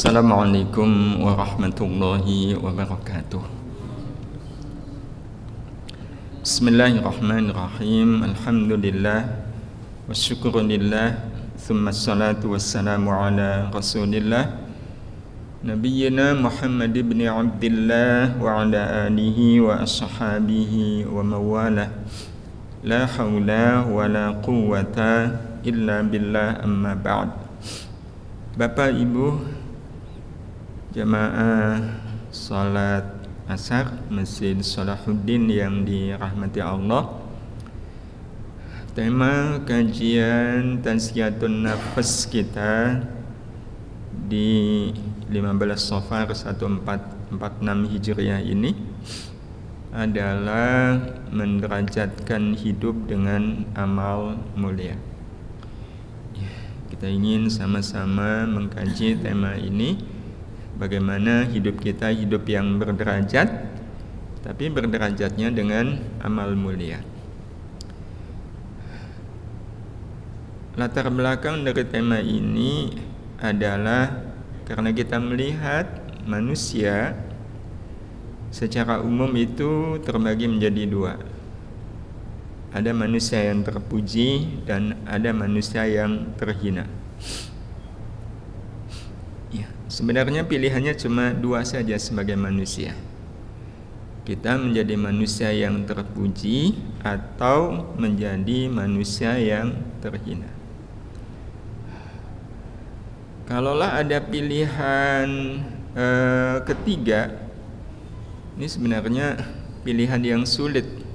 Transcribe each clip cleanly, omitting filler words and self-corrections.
Assalamualaikum warahmatullahi wabarakatuh. Bismillahirrahmanirrahim. Alhamdulillah wassyukrulillah, thumma assalatu wassalamu ala rasulillah Nabiyyina Muhammad ibn Abdillah wa ala alihi wa ashabihi wa mawalah. La hawla wa la quwwata illa billah, amma ba'd. Bapak Ibu jamaah salat asar Masjid Salahuddin yang dirahmati Allah, tema kajian Tazkiyatun Nafas kita di 15 Safar 1446 Hijriah ini adalah menderajatkan hidup dengan amal mulia. Kita ingin sama-sama mengkaji tema ini, bagaimana hidup kita hidup yang berderajat, tapi berderajatnya dengan amal mulia. Latar belakang dari tema ini adalah karena kita melihat manusia secara umum itu terbagi menjadi dua. Ada manusia yang terpuji dan ada manusia yang terhina. Ya, sebenarnya pilihannya cuma dua saja sebagai manusia. Kita menjadi manusia yang terpuji atau menjadi manusia yang terhina. Kalaulah ada pilihan ketiga, ini sebenarnya pilihan yang sulit,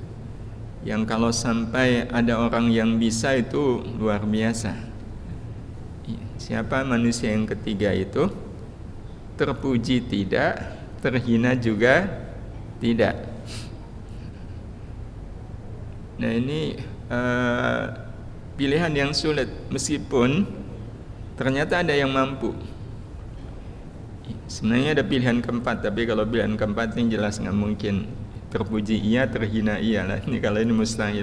yang kalau sampai ada orang yang bisa itu luar biasa. Siapa manusia yang ketiga itu? Terpuji tidak, terhina juga tidak. Nah ini pilihan yang sulit, meskipun ternyata ada yang mampu. Sebenarnya ada pilihan keempat, tapi kalau pilihan keempat ini jelas nggak mungkin. Terpuji iya, terhina iya lah. Ini kalau ini mustahil.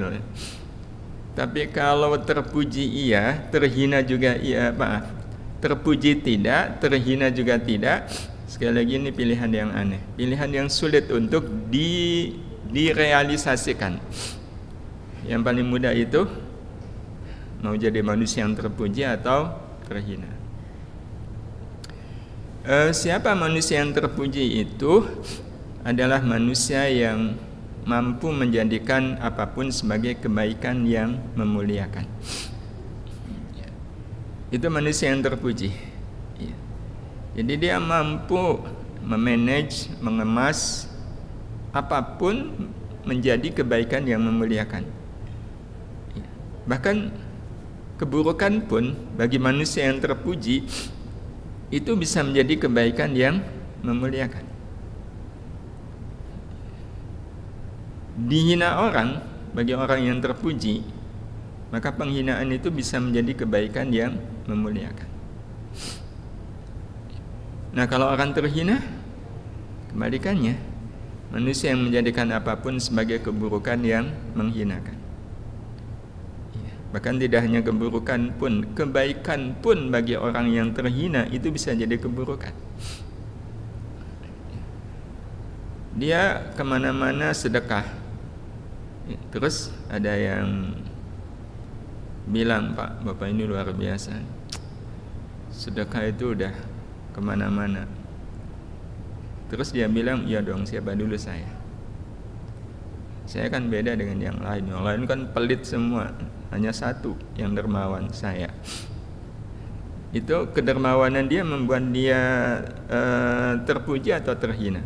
Tapi kalau terpuji iya, terhina juga iya, maaf, terpuji tidak, terhina juga tidak, sekali lagi ini pilihan yang aneh, pilihan yang sulit untuk direalisasikan. Yang paling mudah itu mau jadi manusia yang terpuji atau terhina. Siapa manusia yang terpuji itu? Adalah manusia yang mampu menjadikan apapun sebagai kebaikan yang memuliakan. Itu manusia yang terpuji. Jadi dia mampu memanage, mengemas apapun menjadi kebaikan yang memuliakan. Bahkan keburukan pun bagi manusia yang terpuji itu bisa menjadi kebaikan yang memuliakan. Dihina orang bagi orang yang terpuji, maka penghinaan itu bisa menjadi kebaikan yang memuliakan. Nah, kalau orang terhina, kebalikannya, manusia yang menjadikan apapun sebagai keburukan yang menghinakan. Bahkan tidak hanya keburukan pun, kebaikan pun bagi orang yang terhina itu bisa jadi keburukan. Dia kemana-mana sedekah. Terus ada yang bilang, Pak, Bapak ini luar biasa, sedekah itu udah kemana-mana. Terus dia bilang, iya dong, siapa dulu saya kan beda dengan yang lain kan pelit semua, hanya satu yang dermawan, saya. Itu kedermawanan dia membuat dia terpuji atau terhina?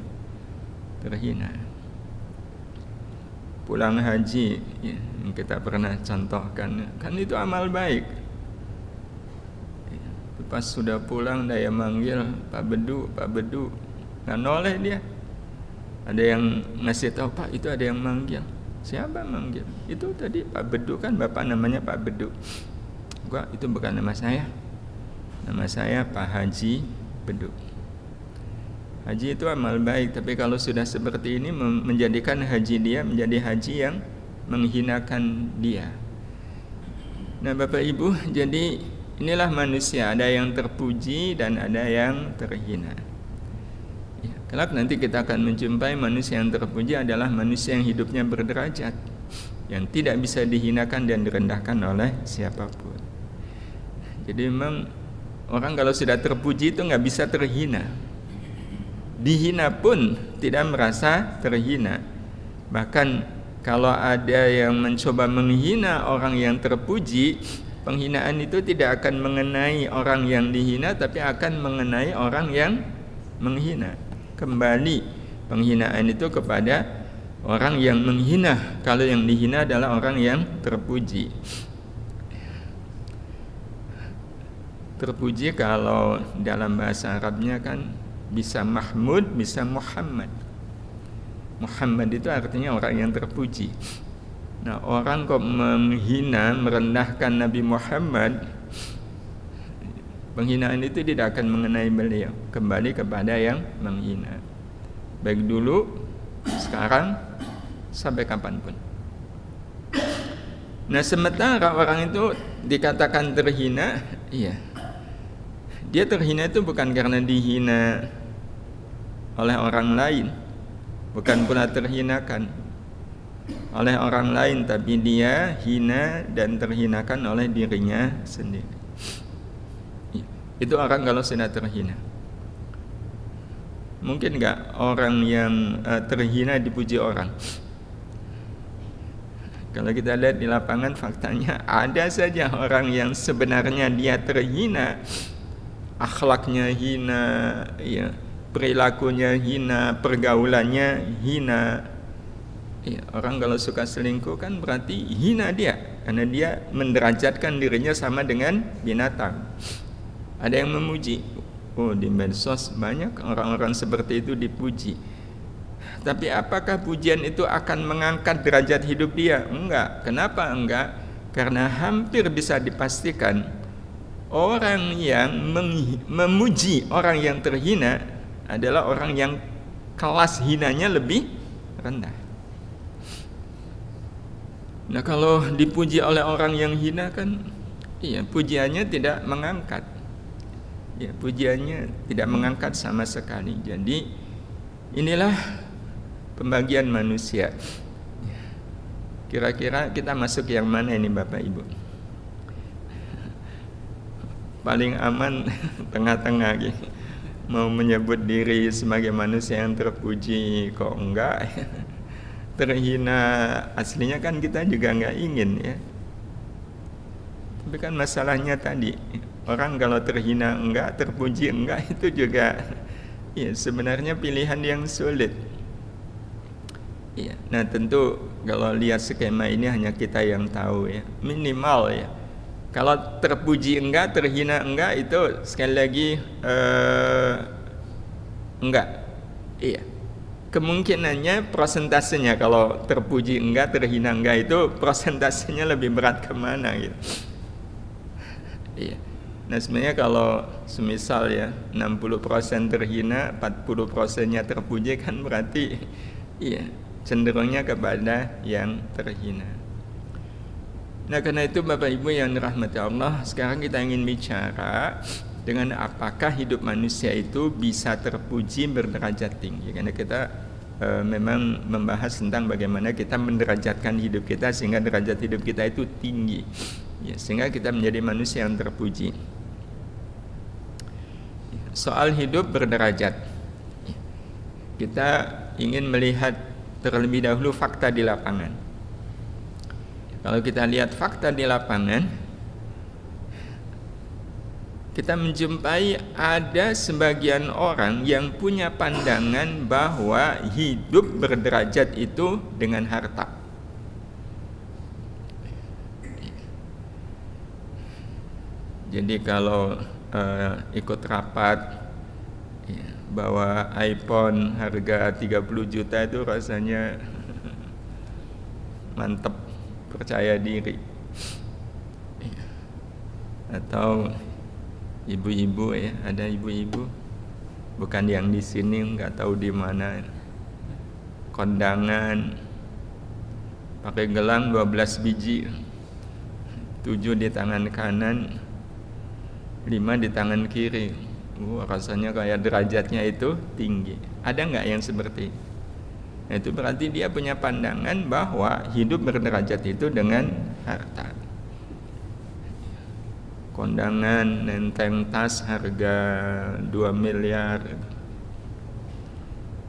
Terhina. Pulang haji, ya, yang kita pernah contohkan, kan itu amal baik. Pas sudah pulang dia manggil, Pak Bedu, nggak noleh dia. Ada yang ngasih tahu, Pak itu ada yang manggil. Siapa manggil? Itu tadi Pak Bedu, kan bapak namanya Pak Bedu. Gua itu bukan nama saya Pak Haji Bedu. Haji itu amal baik, tapi kalau sudah seperti ini menjadikan haji dia menjadi haji yang menghinakan dia. Nah Bapak Ibu, jadi Inilah manusia, ada yang terpuji dan ada yang terhina. Ya, kelak nanti kita akan menjumpai manusia yang terpuji adalah manusia yang hidupnya berderajat, yang tidak bisa dihinakan dan direndahkan oleh siapapun. Jadi memang orang kalau sudah terpuji itu nggak bisa terhina. Dihina pun tidak merasa terhina. Bahkan kalau ada yang mencoba menghina orang yang terpuji, penghinaan itu tidak akan mengenai orang yang dihina, tapi akan mengenai orang yang menghina. Kembali penghinaan itu kepada orang yang menghina, kalau yang dihina adalah orang yang terpuji. Terpuji kalau dalam bahasa Arabnya kan bisa Mahmud, bisa Muhammad. Muhammad itu artinya orang yang terpuji. Nah, orang kok menghina, merendahkan Nabi Muhammad, penghinaan itu tidak akan mengenai beliau, kembali kepada yang menghina. Baik dulu, sekarang, sampai kapanpun. Nah, sementara orang itu dikatakan terhina, iya, dia terhina itu bukan karena dihina oleh orang lain, bukan pula terhinakan oleh orang lain, tapi dia hina dan terhinakan oleh dirinya sendiri. Itu orang kalau sudah terhina. Mungkin enggak orang yang terhina dipuji orang? Kalau kita lihat di lapangan, faktanya ada saja orang yang sebenarnya dia terhina, akhlaknya hina, ya, perilakunya hina, pergaulannya hina. Ya, orang kalau suka selingkuh kan berarti hina dia, karena dia menderajatkan dirinya sama dengan binatang. Ada yang memuji, oh di medsos banyak orang-orang seperti itu dipuji. Tapi apakah pujian itu akan mengangkat derajat hidup dia? Enggak. Kenapa enggak? Karena hampir bisa dipastikan orang yang memuji orang yang terhina adalah orang yang kelas hinanya lebih rendah. Nah, kalau dipuji oleh orang yang hina kan, iya, pujiannya tidak mengangkat. Ya, pujiannya tidak mengangkat sama sekali. Jadi inilah pembagian manusia. Kira-kira kita masuk yang mana ini Bapak Ibu? Paling aman tengah-tengah gitu. Mau menyebut diri sebagai manusia yang terpuji kok enggak? Terhina aslinya kan kita juga enggak ingin ya. Tapi kan masalahnya tadi, orang kalau terhina enggak, terpuji enggak, itu juga ya sebenarnya pilihan yang sulit. Ya, nah tentu kalau lihat skema ini hanya kita yang tahu ya, minimal ya. Kalau terpuji enggak, terhina enggak, itu sekali lagi enggak. Iya. Kemungkinannya prosentasenya kalau terpuji enggak, terhina enggak, itu prosentasenya lebih berat kemana gitu. Iya. Nah sebenarnya kalau semisal ya 60% terhina, 40%-nya terpuji kan berarti iya, cenderungnya kepada yang terhina. Nah karena itu Bapak Ibu yang dirahmati Allah, sekarang kita ingin bicara dengan apakah hidup manusia itu bisa terpuji berderajat tinggi. Karena kita memang membahas tentang bagaimana kita menderajatkan hidup kita sehingga derajat hidup kita itu tinggi ya, sehingga kita menjadi manusia yang terpuji. Soal hidup berderajat, kita ingin melihat terlebih dahulu fakta di lapangan. Kalau kita lihat fakta di lapangan, kita menjumpai ada sebagian orang yang punya pandangan bahwa hidup berderajat itu dengan harta. Jadi kalau ikut rapat ya, bawa iPhone harga 30 juta itu rasanya mantep, percaya diri. Atau ibu-ibu ya, ada ibu-ibu bukan yang di sini, nggak tahu di mana, kondangan pakai gelang 12 biji, 7 di tangan kanan, 5 di tangan kiri. Rasanya kayak derajatnya itu tinggi. Ada nggak yang seperti itu? Nah, itu berarti dia punya pandangan bahwa hidup berderajat itu dengan harta. Kondangan nenteng tas harga 2 miliar.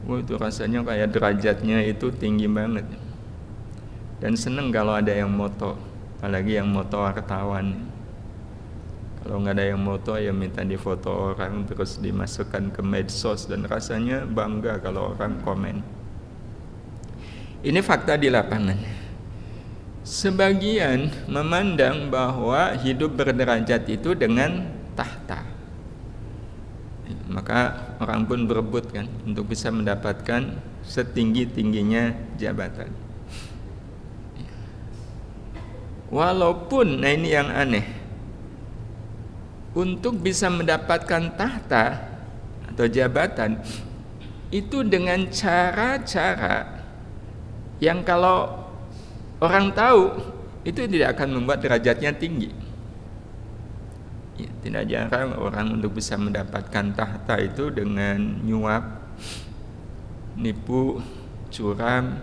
Itu rasanya kayak derajatnya itu tinggi banget. Dan seneng kalau ada yang moto, apalagi yang moto wartawan. Kalau nggak ada yang moto ya minta difoto orang terus dimasukkan ke medsos, dan rasanya bangga kalau orang komen. Ini fakta di lapangan. Sebagian memandang bahwa hidup berderajat itu dengan tahta. Maka orang pun berebut kan untuk bisa mendapatkan setinggi-tingginya jabatan. Walaupun, nah ini yang aneh, untuk bisa mendapatkan tahta atau jabatan itu dengan cara-cara yang kalau orang tahu itu tidak akan membuat derajatnya tinggi. Ya, tidak jarang orang untuk bisa mendapatkan tahta itu dengan nyuap, nipu, curam,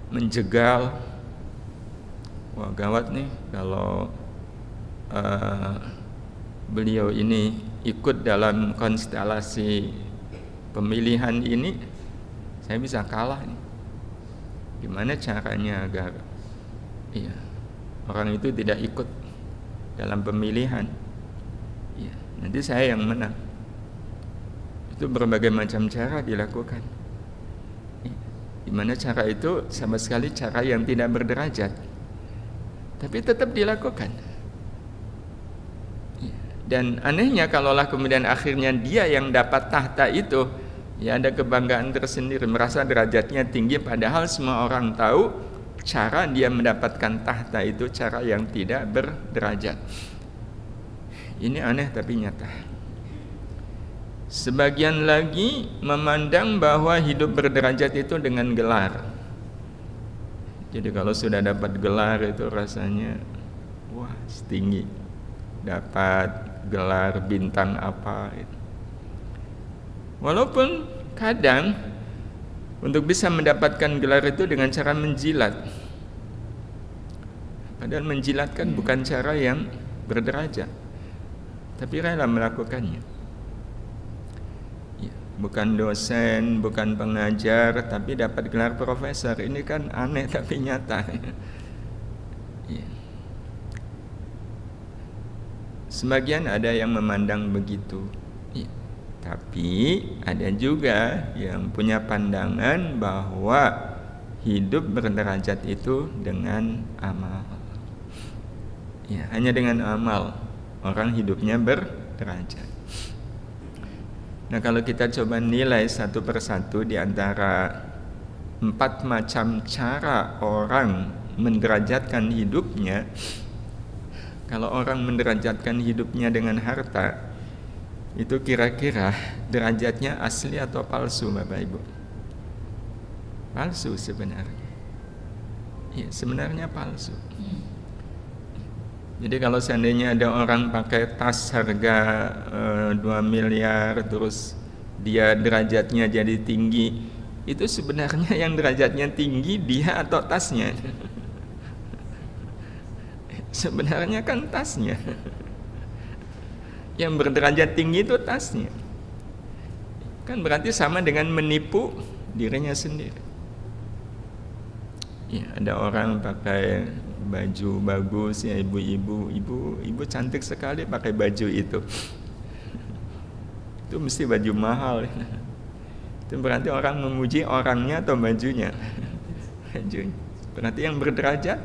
menjegal. Wah, gawat nih kalau beliau ini ikut dalam konstelasi pemilihan ini, saya bisa kalah nih. Gimana caranya agar orang itu tidak ikut dalam pemilihan? Nanti saya yang menang. Itu berbagai macam cara dilakukan. Gimana cara itu sama sekali cara yang tidak berderajat, tapi tetap dilakukan. Dan anehnya kalaulah kemudian akhirnya dia yang dapat tahta itu, ya ada kebanggaan tersendiri, merasa derajatnya tinggi, padahal semua orang tahu cara dia mendapatkan tahta itu cara yang tidak berderajat. Ini aneh tapi nyata. Sebagian lagi memandang bahwa hidup berderajat itu dengan gelar. Jadi kalau sudah dapat gelar itu rasanya wah tinggi. Dapat gelar bintang apa itu. Walaupun kadang untuk bisa mendapatkan gelar itu dengan cara menjilat. Padahal menjilat kan bukan cara yang berderajat, tapi rela melakukannya. Bukan dosen, bukan pengajar, tapi dapat gelar profesor. Ini kan aneh tapi nyata. Sebagian ada yang memandang begitu. Tapi ada juga yang punya pandangan bahwa hidup berderajat itu dengan amal. Hanya dengan amal orang hidupnya berderajat. Nah, kalau kita coba nilai satu persatu di antara 4 macam cara orang menderajatkan hidupnya, kalau orang menderajatkan hidupnya dengan harta, itu kira-kira derajatnya asli atau palsu, Bapak Ibu? Palsu sebenarnya. Sebenarnya palsu. Jadi kalau seandainya ada orang pakai tas harga 2 miliar terus dia derajatnya jadi tinggi, itu sebenarnya yang derajatnya tinggi dia atau tasnya? Sebenarnya kan tasnya. Yang berderajat tinggi itu tasnya. Kan berarti sama dengan menipu dirinya sendiri. Ada orang pakai baju bagus, ibu cantik sekali pakai baju itu. Itu mesti baju mahal. Itu berarti orang memuji orangnya atau bajunya? Bajunya. Berarti yang berderajat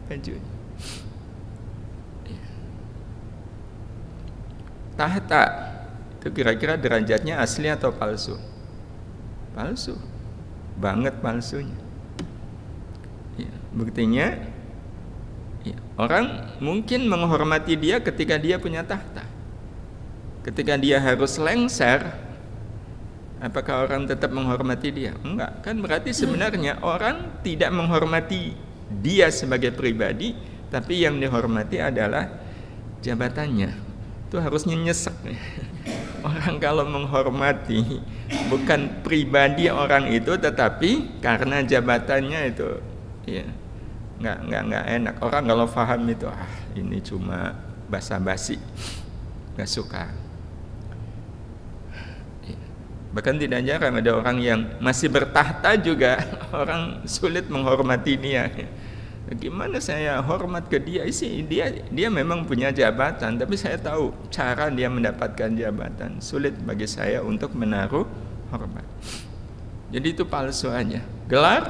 bajunya. Tahta itu kira-kira derajatnya asli atau palsu? Palsu, banget palsunya. Buktinya orang mungkin menghormati dia ketika dia punya tahta. Ketika dia harus lengser, apakah orang tetap menghormati dia? Enggak, kan berarti sebenarnya orang tidak menghormati dia sebagai pribadi, tapi yang dihormati adalah jabatannya. itu harusnya nyesek. Orang kalau menghormati bukan pribadi orang itu, tetapi karena jabatannya itu, ya nggak enak. Orang kalau paham itu, ini cuma basa-basi, nggak suka. Bahkan tidak jarang ada orang yang masih bertahta juga orang sulit menghormati dia. Gimana saya hormat ke dia sih? Dia memang punya jabatan, tapi saya tahu cara dia mendapatkan jabatan. Sulit bagi saya untuk menaruh hormat. Jadi itu palsu aja. Gelar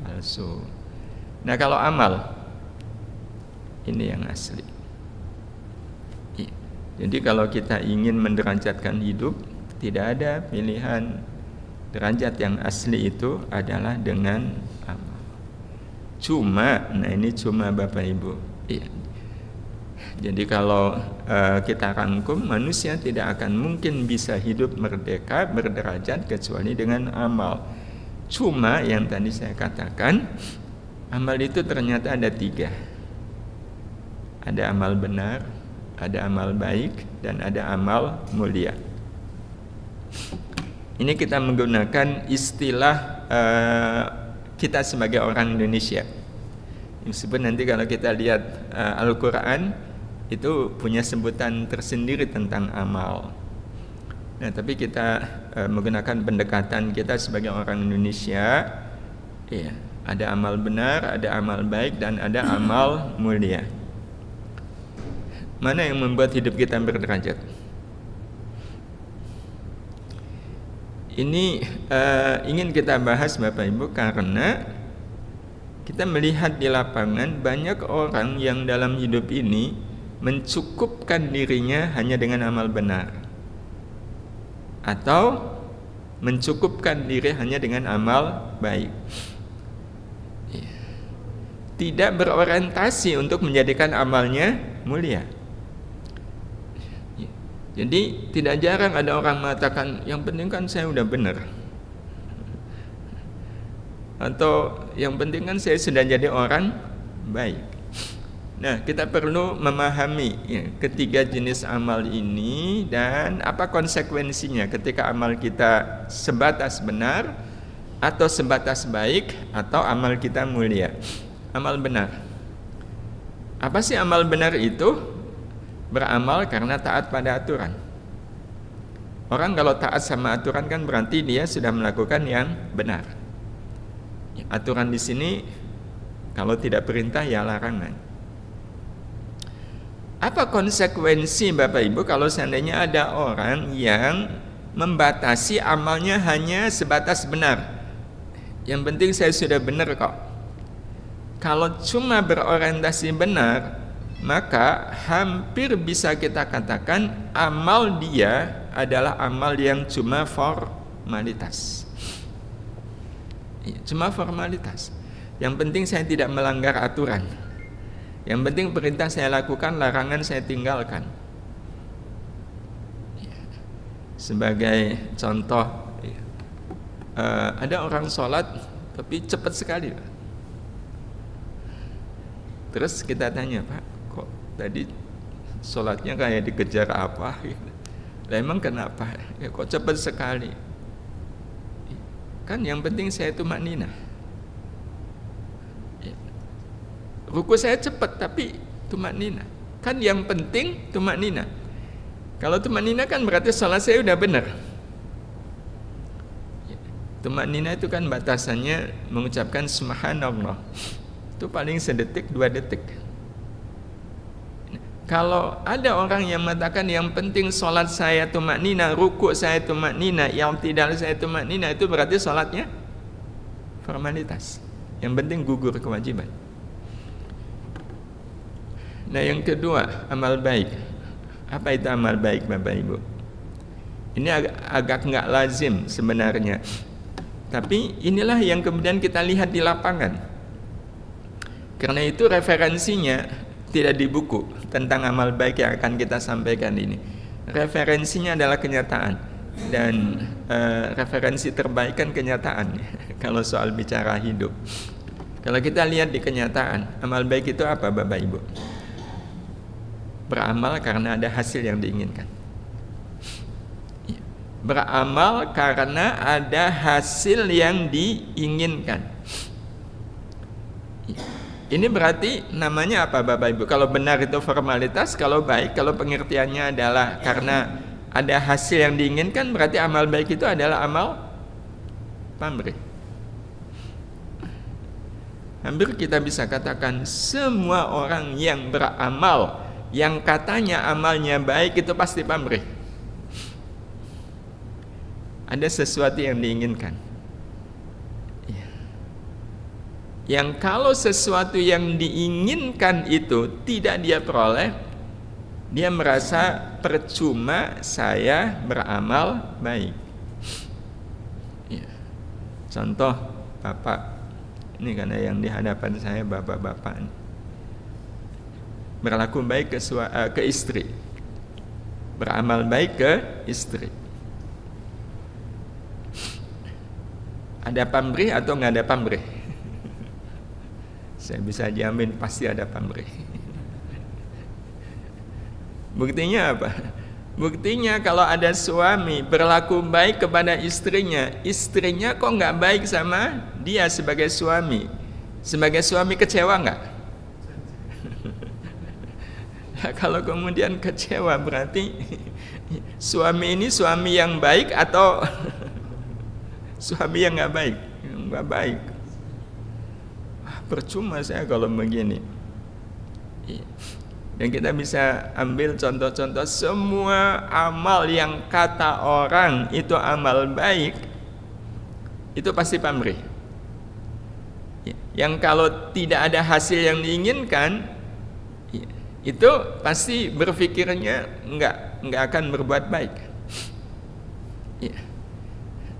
palsu. Nah, kalau amal ini yang asli. Jadi kalau kita ingin menderajatkan hidup, tidak ada pilihan. Derajat yang asli itu adalah dengan amal. Cuma, nah ini cuma Bapak Ibu. Iya. Jadi kalau kita rangkum, manusia tidak akan mungkin bisa hidup merdeka, berderajat kecuali dengan amal. Cuma yang tadi saya katakan, amal itu ternyata ada 3. Ada amal benar, ada amal baik, dan ada amal mulia. Ini kita menggunakan istilah kita sebagai orang Indonesia. Meskipun nanti kalau kita lihat Al-Quran itu punya sebutan tersendiri tentang amal. Nah, tapi kita menggunakan pendekatan kita sebagai orang Indonesia, ya, ada amal benar, ada amal baik, dan ada amal mulia. Mana yang membuat hidup kita berderajat? Ini ingin kita bahas Bapak Ibu karena kita melihat di lapangan banyak orang yang dalam hidup ini mencukupkan dirinya hanya dengan amal benar, atau mencukupkan diri hanya dengan amal baik. Tidak berorientasi untuk menjadikan amalnya mulia. Jadi tidak jarang ada orang mengatakan, yang penting kan saya udah benar, atau yang penting kan saya sudah jadi orang baik. Nah, kita perlu memahami ya, ketiga jenis amal ini dan apa konsekuensinya ketika amal kita sebatas benar, atau sebatas baik, atau amal kita mulia. Amal benar. Apa sih amal benar itu? Beramal karena taat pada aturan. Orang kalau taat sama aturan kan berarti dia sudah melakukan yang benar. Aturan di sini kalau tidak perintah ya larangan. Apa konsekuensi Bapak Ibu kalau seandainya ada orang yang membatasi amalnya hanya sebatas benar? Yang penting saya sudah benar kok. Kalau cuma berorientasi benar, maka hampir bisa kita katakan amal dia adalah amal yang cuma formalitas. Cuma formalitas. Yang penting saya tidak melanggar aturan. Yang penting perintah saya lakukan, larangan saya tinggalkan. Sebagai contoh, ada orang sholat tapi cepat sekali. Terus kita tanya, Pak, kok tadi sholatnya kayak dikejar apa? Lah emang kenapa? Ya kok cepat sekali? Kan yang penting saya tumakninah. Ruku saya cepat tapi tumakninah. Kan yang penting tumakninah. Kalau tumakninah kan berarti sholat saya udah benar. Tumakninah itu kan batasannya mengucapkan subhanallah. Itu paling sedetik 2 detik. Kalau ada orang yang mengatakan yang penting sholat saya tumakninah, ruku saya tumakninah, yang tidak saya tumakninah, itu berarti sholatnya formalitas. Yang penting gugur kewajiban. Nah, yang kedua, amal baik. Apa itu amal baik Bapak Ibu? Ini agak nggak lazim sebenarnya. Tapi inilah yang kemudian kita lihat di lapangan. Karena itu referensinya tidak di buku tentang amal baik yang akan kita sampaikan ini. Referensinya adalah kenyataan. Dan referensi terbaik kan kenyataan kalau soal bicara hidup. Kalau kita lihat di kenyataan, amal baik itu apa Bapak Ibu? beramal karena ada hasil yang diinginkan. Beramal karena ada hasil yang diinginkan. Ini berarti namanya apa Bapak Ibu? Kalau benar itu formalitas, kalau baik, kalau pengertiannya adalah karena ada hasil yang diinginkan, berarti amal baik itu adalah amal pamrih. Hampir kita bisa katakan semua orang yang beramal, yang katanya amalnya baik itu pasti pamrih. Ada sesuatu yang diinginkan. Yang kalau sesuatu yang diinginkan itu tidak dia peroleh, dia merasa percuma saya beramal baik. Contoh bapak, ini karena yang di hadapan saya bapak-bapak ini, berlaku baik ke istri, beramal baik ke istri. Ada pamrih atau nggak ada pamrih? Saya bisa jamin pasti ada pamrih. Buktinya apa? Buktinya kalau ada suami berlaku baik kepada istrinya, istrinya kok nggak baik sama dia sebagai suami. Sebagai suami kecewa nggak? Ya, kalau kemudian kecewa berarti suami ini suami yang baik atau suami yang nggak baik? Nggak baik. Percuma saya kalau begini. Dan kita bisa ambil contoh-contoh semua amal yang kata orang itu amal baik, itu pasti pamrih. Yang kalau tidak ada hasil yang diinginkan, itu pasti berpikirnya nggak akan berbuat baik.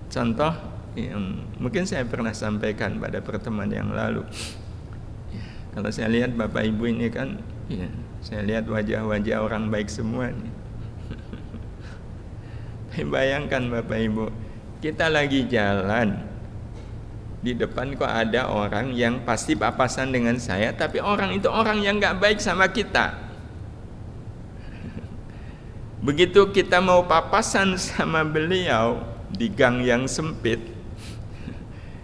Contoh yang mungkin saya pernah sampaikan pada pertemuan yang lalu. Kalau saya lihat Bapak Ibu ini kan, saya lihat wajah-wajah orang baik semua nih. Bayangkan Bapak Ibu, kita lagi jalan, di depan kok ada orang yang pasti papasan dengan saya, tapi orang itu orang yang gak baik sama kita. Begitu kita mau papasan sama beliau di gang yang sempit,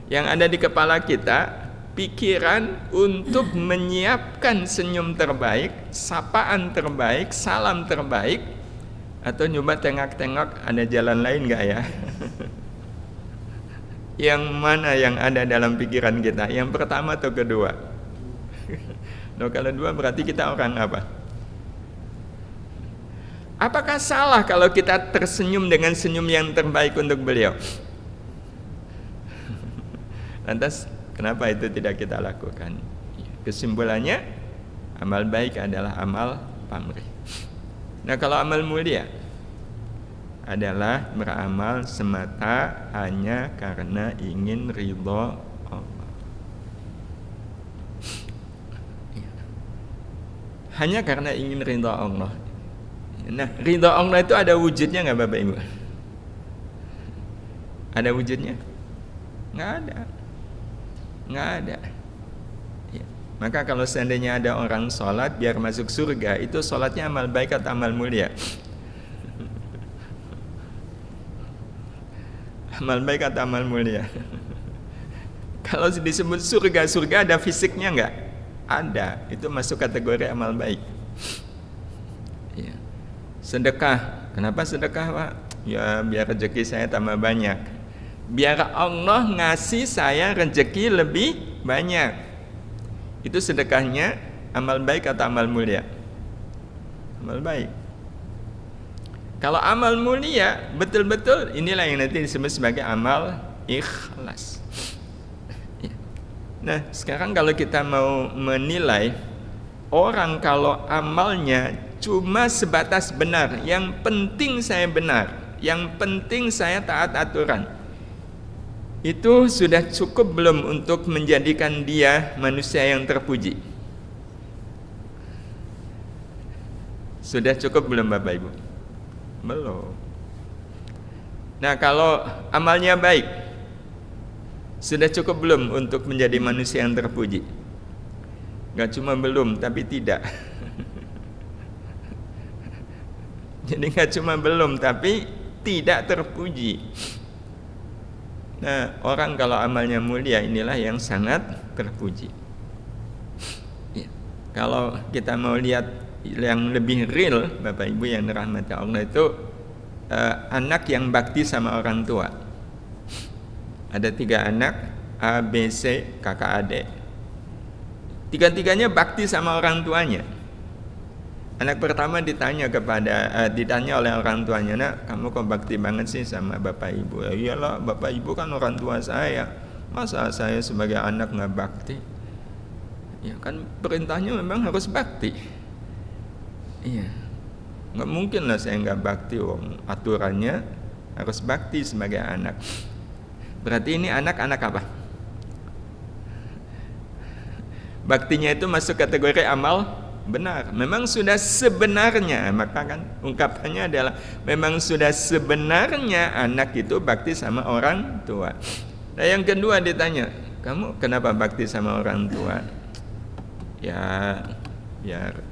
yang ada di kepala kita pikiran untuk menyiapkan senyum terbaik, sapaan terbaik, salam terbaik, atau nyoba tengok-tengok ada jalan lain gak ya? Yang mana yang ada dalam pikiran kita? Yang pertama atau kedua? Nah, kalau dua berarti kita orang apa? Apakah salah kalau kita tersenyum dengan senyum yang terbaik untuk beliau? Lantas kenapa itu tidak kita lakukan? Kesimpulannya, amal baik adalah amal pamrih. Nah, kalau amal mulia adalah beramal semata hanya karena ingin ridho Allah. Hanya karena ingin ridho Allah. Nah, ridho Allah itu ada wujudnya nggak Bapak Ibu? Ada wujudnya? Nggak ada. Nggak ada. Ya. Maka kalau seandainya ada orang sholat biar masuk surga, itu sholatnya amal baik atau amal mulia? Amal baik atau amal mulia? Kalau disebut surga, surga ada fisiknya nggak? Ada. Itu masuk kategori amal baik. Ya. Sedekah. Kenapa sedekah Pak? Ya biar rezeki saya tambah banyak. Biar Allah ngasih saya rezeki lebih banyak. Itu sedekahnya amal baik atau amal mulia? Amal baik. Kalau amal mulia betul-betul inilah yang nanti disebut sebagai amal ikhlas. Nah, sekarang kalau kita mau menilai orang kalau amalnya cuma sebatas benar, yang penting saya benar, yang penting saya taat aturan, itu sudah cukup belum untuk menjadikan dia manusia yang terpuji? Sudah cukup belum Bapak Ibu? Belum. Nah, kalau amalnya baik, sudah cukup belum untuk menjadi manusia yang terpuji? Gak cuma belum, tapi tidak. Jadi nggak cuma belum, tapi tidak terpuji. Nah, orang kalau amalnya mulia inilah yang sangat terpuji. Ya. Kalau kita mau lihat yang lebih real, Bapak Ibu yang dirahmati Allah, itu anak yang bakti sama orang tua. Ada 3 anak, A, B, C, kakak adik. 3-tiganya bakti sama orang tuanya. Anak pertama ditanya oleh orang tuanya, "Nak, kamu kok bakti banget sih sama bapak ibu?" "Ya iyalah, bapak ibu kan orang tua saya. Masa saya sebagai anak nggak bakti?" Ya kan perintahnya memang harus bakti. Iya, nggak mungkin lah saya nggak bakti. Aturannya harus bakti sebagai anak. Berarti ini anak-anak apa? Baktinya itu masuk kategori amal benar. Memang sudah sebenarnya, maka kan ungkapannya adalah memang sudah sebenarnya anak itu bakti sama orang tua. Nah, yang kedua ditanya, "Kamu kenapa bakti sama orang tua?" "Ya, biar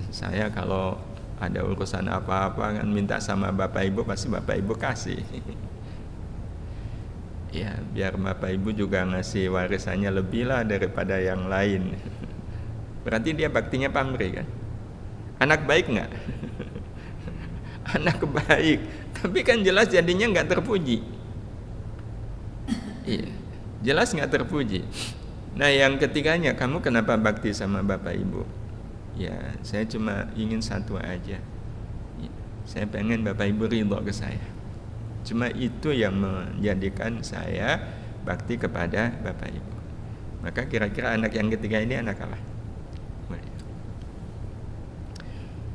saya kalau ada urusan apa-apa kan minta sama bapak ibu, pasti bapak ibu kasih." Ya, biar bapak ibu juga ngasih warisannya lebih lah daripada yang lain. Berarti dia baktinya pamrih kan? Anak baik nggak? Anak baik, tapi kan jelas jadinya nggak terpuji. Iya, jelas nggak terpuji. Nah, yang ketiganya, "Kamu kenapa bakti sama bapak ibu?" "Ya, saya cuma ingin satu aja. Saya pengen bapak ibu ridho ke saya. Cuma itu yang menjadikan saya bakti kepada bapak ibu." Maka kira-kira anak yang ketiga ini anak apa?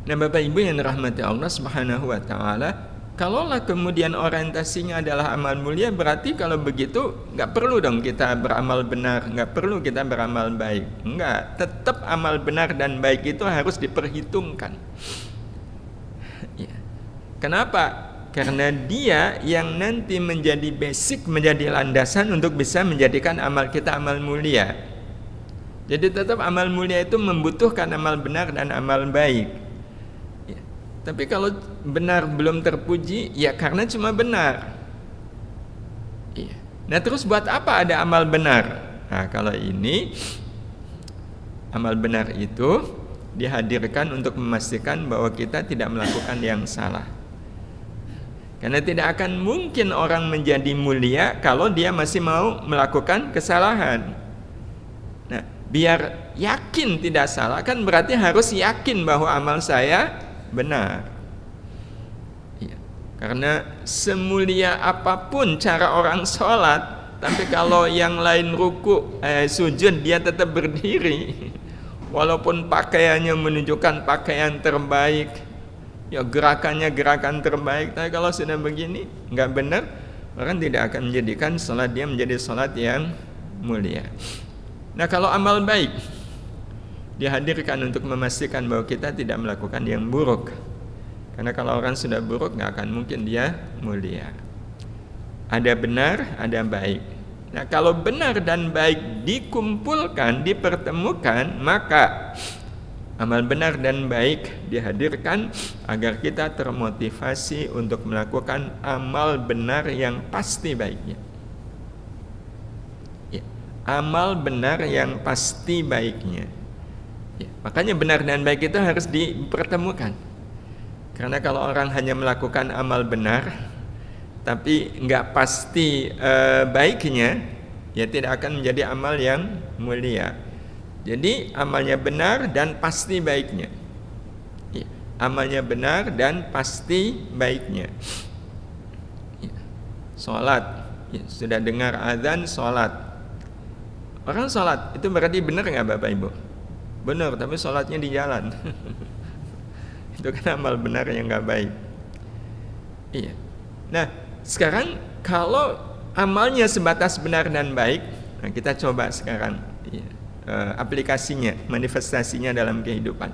Nah, Bapak Ibu yang dirahmati Allah Subhanahu wa taala, kalaulah kemudian orientasinya adalah amal mulia, berarti kalau begitu nggak perlu dong kita beramal benar, nggak perlu kita beramal baik. Enggak, tetap amal benar dan baik itu harus diperhitungkan. Ya. Kenapa? Karena dia yang nanti menjadi basic, menjadi landasan untuk bisa menjadikan amal kita amal mulia. Jadi tetap amal mulia itu membutuhkan amal benar dan amal baik. Tapi kalau benar belum terpuji, ya karena cuma benar. Iya. Nah, terus buat apa ada amal benar? Nah, kalau ini amal benar itu dihadirkan untuk memastikan bahwa kita tidak melakukan yang salah. Karena tidak akan mungkin orang menjadi mulia kalau dia masih mau melakukan kesalahan. Nah, biar yakin tidak salah kan berarti harus yakin bahwa amal saya benar. Ya, karena semulia apapun cara orang sholat, tapi kalau yang lain ruku, sujud, dia tetap berdiri, walaupun pakaiannya menunjukkan pakaian terbaik, ya gerakannya gerakan terbaik, tapi kalau sudah begini nggak benar, orang tidak akan menjadikan sholat dia menjadi sholat yang mulia. Nah, kalau amal baik dihadirkan untuk memastikan bahwa kita tidak melakukan yang buruk. Karena kalau orang sudah buruk nggak akan mungkin dia mulia. Ada benar, ada baik. Nah, kalau benar dan baik dikumpulkan, dipertemukan, maka amal benar dan baik dihadirkan agar kita termotivasi untuk melakukan amal benar yang pasti baiknya. Ya, amal benar yang pasti baiknya. Ya, makanya benar dan baik itu harus dipertemukan. Karena kalau orang hanya melakukan amal benar tapi nggak pasti baiknya, ya tidak akan menjadi amal yang mulia. Jadi amalnya benar dan pasti baiknya. Ya, amalnya benar dan pasti baiknya. Ya, sholat, ya, sudah dengar azan sholat. Orang sholat itu berarti benar nggak Bapak Ibu? Benar, tapi sholatnya di jalan. Itu kan amal benar yang nggak baik. Iya. Nah, sekarang kalau amalnya sebatas benar dan baik, nah kita coba sekarang aplikasinya, manifestasinya dalam kehidupan.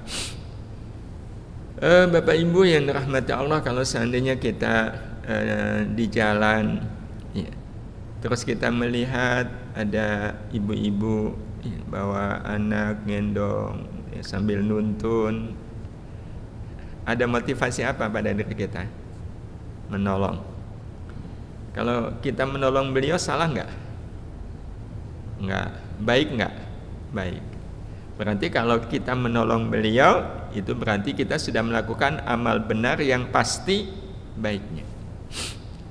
Bapak Ibu yang dirahmati Allah, kalau seandainya kita di jalan, ya, terus kita melihat ada ibu-ibu bawa anak gendong, ya, sambil nuntun, Ada motivasi apa pada diri kita? Menolong. Kalau kita menolong beliau salah nggak? Nggak. Baik nggak? Baik. Berarti kalau kita menolong beliau, itu berarti kita sudah melakukan amal benar yang pasti baiknya.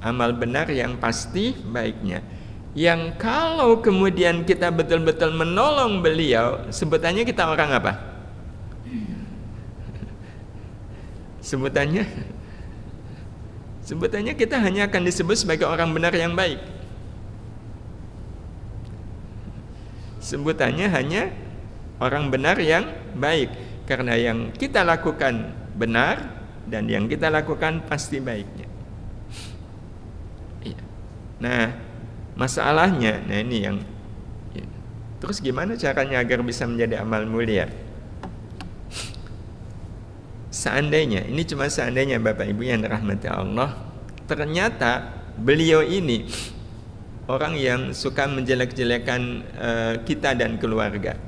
Amal benar yang pasti baiknya. Yang kalau kemudian kita betul-betul menolong beliau, sebutannya kita orang apa? Sebutannya kita hanya akan disebut sebagai orang benar yang baik. Sebutannya hanya orang benar yang baik, karena yang kita lakukan benar dan yang kita lakukan pasti baiknya. Iya. Nah, masalahnya, nah ini yang ya. Terus gimana caranya agar bisa menjadi amal mulia? Seandainya, ini cuma seandainya Bapak Ibu yang dirahmati Allah, ternyata beliau ini orang yang suka menjelek-jelekan kita dan keluarga.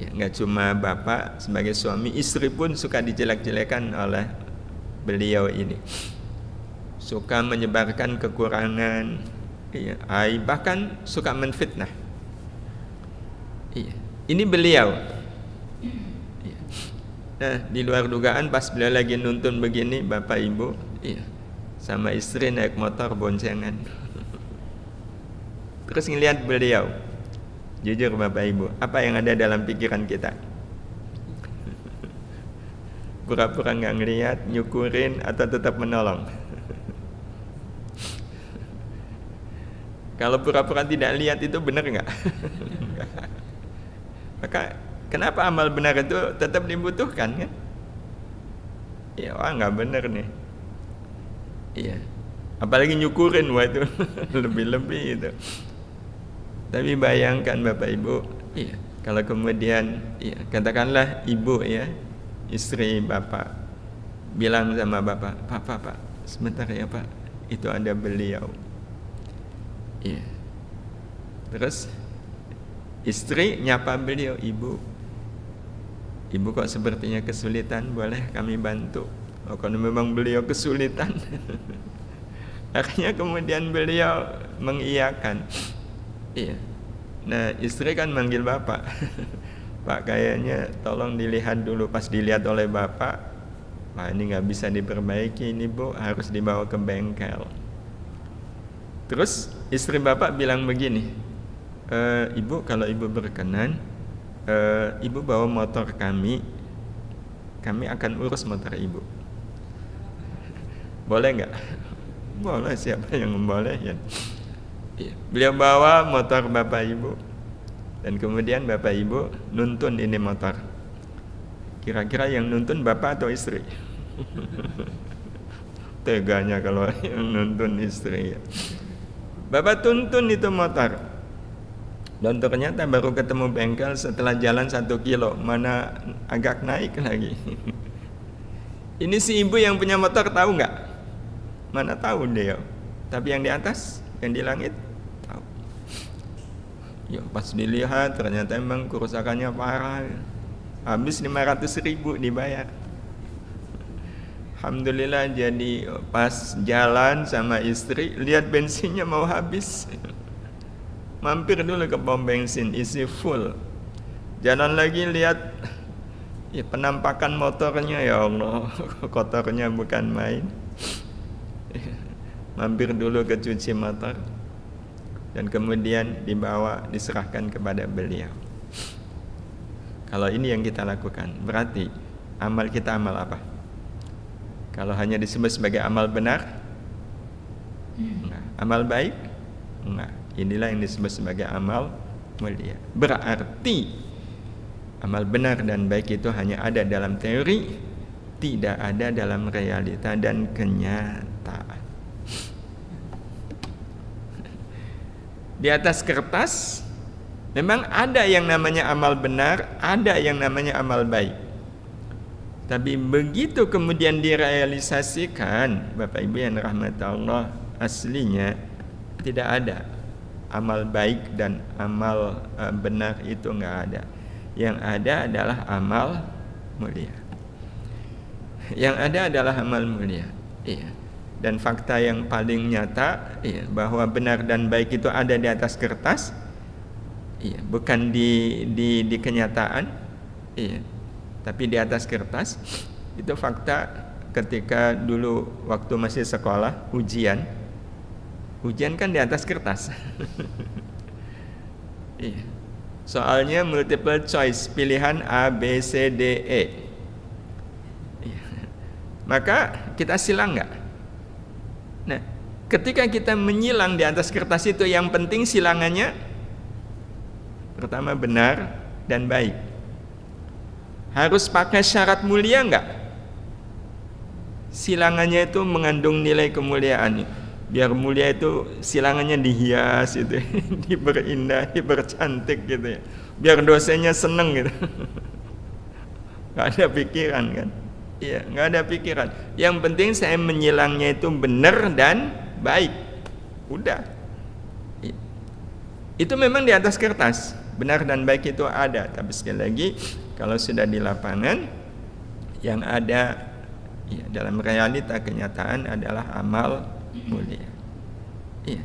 Ya, nggak cuma bapak sebagai suami, istri pun suka dijelek-jelekan oleh beliau ini. Suka menyebarkan kekurangan, iya, aib, bahkan suka menfitnah. Iya, ini beliau. Iya. Nah, di luar dugaan pas beliau lagi nuntun begini, Bapak Ibu, iya, sama istri naik motor boncengan. Terus ngelihat beliau, jujur Bapak Ibu, apa yang ada dalam pikiran kita? Pura-pura nggak ngelihat, nyukurin, atau tetap menolong? Kalau pura-pura tidak lihat itu benar nggak? Maka kenapa amal benar itu tetap dibutuhkan kan? Ya, wah nggak benar nih. Iya, apalagi nyukurin, wah itu lebih-lebih itu. Tapi bayangkan Bapak Ibu, iya, kalau kemudian, iya, katakanlah ibu ya, istri bapak, bilang sama bapak, Pak, sebentar ya Pak, itu ada beliau. Iya. Terus istri nyapa beliau, ibu kok sepertinya kesulitan, boleh kami bantu? Oh, kalau memang beliau kesulitan, akhirnya kemudian beliau mengiyakan. Iya. Nah, istri kan manggil bapak. Pak, kayaknya tolong dilihat dulu. Pas dilihat oleh bapak, Pak, ini nggak bisa diperbaiki ini Bu, harus dibawa ke bengkel. Terus istri bapak bilang begini, Ibu, kalau ibu berkenan, ibu bawa motor kami akan urus motor ibu. Boleh nggak? Boleh, siapa yang boleh ya. Beliau bawa motor bapak ibu, dan kemudian bapak ibu nuntun ini motor. Kira-kira yang nuntun bapak atau istri? Teganya kalau yang nuntun istri ya. Bapak tuntun itu motor, dan ternyata baru ketemu bengkel setelah jalan 1 kilo, mana agak naik lagi. Ini si ibu yang punya motor tahu nggak? Mana tahu dia. Tapi yang di atas, yang di langit tahu. Ya, pas dilihat ternyata memang kerusakannya parah. Habis 500.000 dibayar. Alhamdulillah, jadi pas jalan sama istri, lihat bensinnya mau habis. Mampir dulu ke pom bensin, isi full. Jalan lagi lihat ya, penampakan motornya, ya Allah, kotornya bukan main. Mampir dulu ke cuci motor, dan kemudian dibawa, diserahkan kepada beliau. Kalau ini yang kita lakukan, berarti amal kita amal apa? Kalau hanya disebut sebagai amal benar, enggak. Amal baik, enggak. Inilah yang disebut sebagai amal mulia. Berarti amal benar dan baik itu hanya ada dalam teori, tidak ada dalam realita dan kenyataan. Di atas kertas memang ada yang namanya amal benar, ada yang namanya amal baik. Tapi begitu kemudian direalisasikan, Bapak Ibu yang rahmat Allah, aslinya tidak ada amal baik dan amal benar, itu enggak ada. Yang ada adalah amal mulia. Yang ada adalah amal mulia. Iya. Dan fakta yang paling nyata, iya, bahwa benar dan baik itu ada di atas kertas, iya, bukan di kenyataan, iya, tapi di atas kertas. Itu fakta ketika dulu waktu masih sekolah ujian kan di atas kertas. Iya. Soalnya multiple choice, pilihan A, B, C, D, E. Iya. Maka kita silang nggak? Nah, ketika kita menyilang di atas kertas itu, yang penting silangannya pertama benar dan baik. Harus pakai syarat mulia nggak? Silangannya itu mengandung nilai kemuliaan. Biar mulia itu silangannya dihias itu, diperindah, dipercantik gitu ya. Biar dosennya seneng gitu. Nggak ada pikiran kan? Iya, nggak ada pikiran. Yang penting saya menyilangnya itu benar dan baik. Udah. Itu memang di atas kertas. Benar dan baik itu ada. Tapi sekali lagi, kalau sudah di lapangan, yang ada ya, dalam realita kenyataan adalah amal mulia. Iya,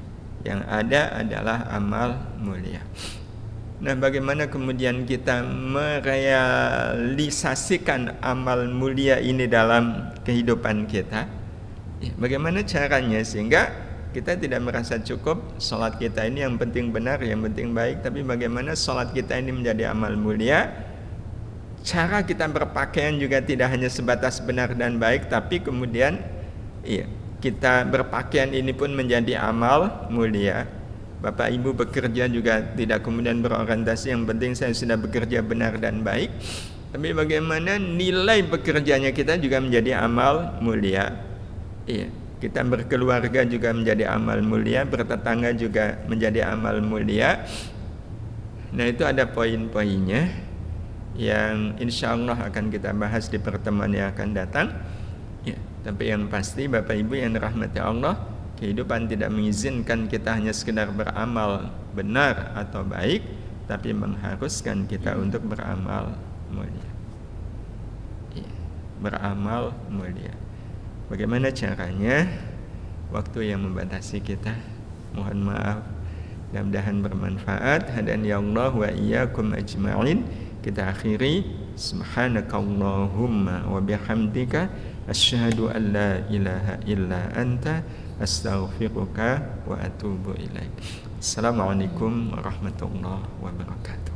yang ada adalah amal mulia. Nah, bagaimana kemudian kita merealisasikan amal mulia ini dalam kehidupan kita? Ya, bagaimana caranya sehingga kita tidak merasa cukup sholat kita ini yang penting benar, yang penting baik, tapi bagaimana sholat kita ini menjadi amal mulia? Cara kita berpakaian juga tidak hanya sebatas benar dan baik, tapi kemudian iya, kita berpakaian ini pun menjadi amal mulia. Bapak Ibu bekerja juga tidak kemudian berorientasi yang penting saya sudah bekerja benar dan baik, tapi bagaimana nilai bekerjanya kita juga menjadi amal mulia. Iya, kita berkeluarga juga menjadi amal mulia, bertetangga juga menjadi amal mulia. Nah, itu ada poin-poinnya yang insya Allah akan kita bahas di pertemuan yang akan datang. Ya, tapi yang pasti Bapak Ibu yang dirahmati Allah, kehidupan tidak mengizinkan kita hanya sekedar beramal benar atau baik, tapi mengharuskan kita untuk beramal mulia. Ya, beramal mulia. Bagaimana caranya? Waktu yang membatasi kita. Mohon maaf. Mudah-mudahan bermanfaat. Hadani Allah wa iyyakum ajma'in. Kita akhiri. Subhanakallahumma wa bihamdika asyhadu an la ilaha illa anta astaghfiruka wa atubu ilaik. Assalamualaikum warahmatullahi wabarakatuh.